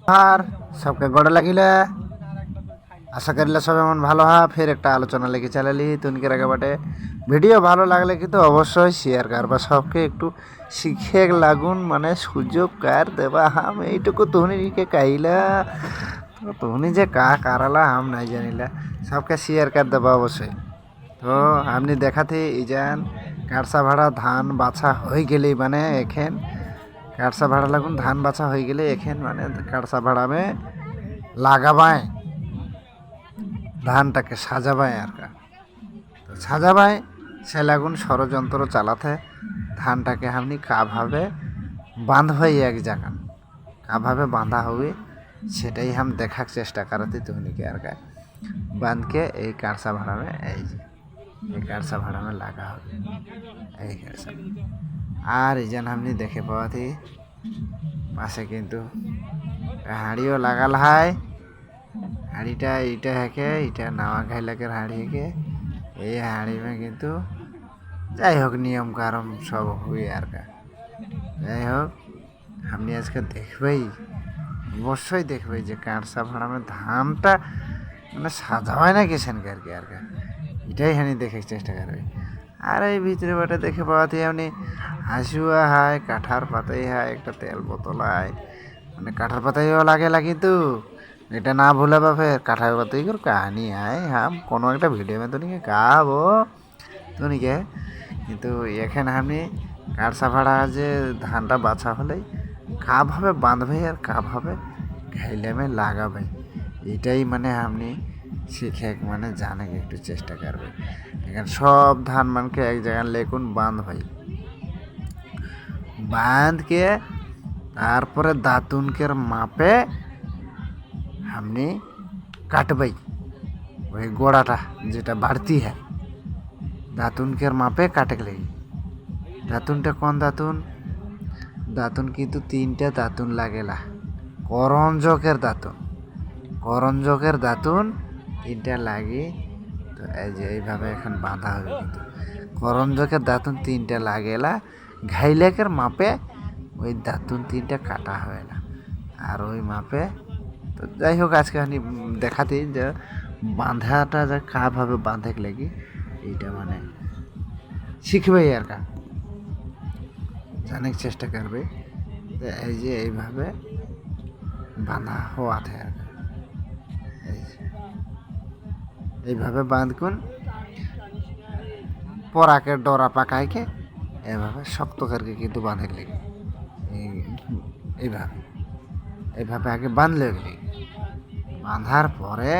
আর सबके गोड़ लगिले आशा करिले सब एमन भालो हा फिर एक आलोचना लेके चलाली तुनके आगे बाटे ভিডিও ভালো লাগলে কিন্তু অবশ্যই শেয়ার করবা सबके একটু শিখে লাগুন মানে সুযোগ কার দেবা हम এইটুকু तुहनी के कहिला तो तुहनी जे का कराला हम नहीं जानिला सबके शेयर कर देबा अवश्य तो हमने देखा थे इजान কারসা ভাড়া ধান বাছা হয়ে গেলেই মানে এখান কারসা ভাড়া লাগুন ধান বাছা হয়ে গেলে এখান মানে কারসা ভাড়া में লাগাবায় ধানটাকে সাজাবায় আর কা তো সাজাবায় সে লাগুন ষড়যন্ত্র চালাতে ধানটাকে हमनी কাভাবে বাঁধবাই এক জায়গা কাভাবে বাঁধা হবে সেটাই हम দেখার চেষ্টা করতে तुहनी के আর কা बांध के এই কারসা ভাড়া में এই কারসা ভাড়া में লাগা হবে এই কারসা আর ইজান हमनी দেখে পাওয়া थी পাশে কিন্তু হাড়িও লাগাল হয় হাড়িটা এইটা হেকে এটা নাওয়া খাইলাকের হাড়ি হেকে এই হাড়ি में কিন্তু যাই হোক নিয়ম কারণ সব हुई আর কা যাই হোক हमनी আজকে দেখবই অবশ্যই দেখবই যে কারসা ভাড়া में ধানটা মানে সাজায় না কেসেন করকে আর কা এটাই হানি দেখে চেষ্টা করবে আর এই ভিতরে বাটে দেখে পাওয়াতে আপনি হাসুয়া হয় কাঠার পাতাই হয় একটা তেল বোতল হয় মানে কাঠার পাতাইও লাগে কিন্তু এটা না ভুলাবা ফের কাঠার পাতাই कर कहानी है हम কোনো একটা ভিডিও में तुनी के গাবো तुनी के কিন্তু এখানে আমি কারসা ভাড়া যে ধানটা বাছা হলেই কাভাবে বাঁধবে আর কাভাবে ঘাইলে में লাগাবে এটাই মানে আপনি শিখে মানে জানে একটু চেষ্টা করবে এখানে সব ধান মানকে এক জায়গায় লেকুন বাঁধ ভাই बांध के तारपरे दातुन के मापे हमने काटबई वही गोड़ाटा जेटा बढ़ती है दातुन के मापे काटे लगी दातुनटा कौन दातुन दातुन किन्तु तीनटा दातुन लागेला करंजकेर दातुन तीनटा लागी तो এইভাবে এখন বাঁধা হবে কিন্তু করঞ্জকের দাতুন তিনটা লাগেলা ঘাইলেকের মাপে ওই দাতুন তিনটা কাটা হবে না আর ওই মাপে তো যাই হোক আজকে আমি দেখাতে যে বাঁধাটা যে কাভাবে বাঁধে লাগি এইটা মানে শিখবে আর কা জানার চেষ্টা করবে এই যে এইভাবে বাঁধা হওয়াতে আর এইভাবে বাঁধকুন পরাকে ডরা পাকাইকে এইভাবে শক্ত করকে কিন্তু বাঁধে লেগে এইভাবে আগে বাঁধলে বাঁধার পরে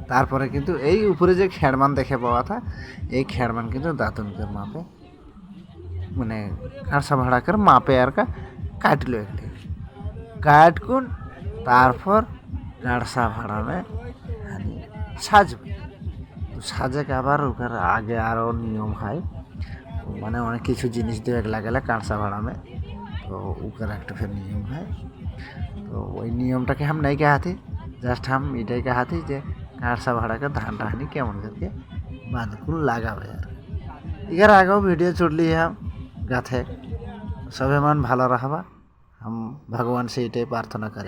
তারপরে কিন্তু এই উপরে যে খেড়মান দেখে পাওয়া থা এই খেড়মান কিন্তু দাঁতনকের মাপে মানে কারসা ভাড়াকের মাপে আর কা কাটলো কাটকুন তারপর কারসা ভাড়া में সাজবে সাজে আবার ওখানে আগে আরও নিয়ম হয় মানে অনেক কিছু জিনিস দিয়ে লাগলে কাঁচা ভাড়া में तो ওখানে একটা फिर नियम है तो ওই নিয়মটাকে हम नहीं कहते जस्ट हम এটাই कहते যে কাঁচা ভাড়া के धान टाहनी কেমন करके बांधकुल লাগাবে আর এর আগেও ভিডিও চড়লি हम গাথে সবে মান ভালো রাখবা हम भगवान से এটাই প্রার্থনা করি।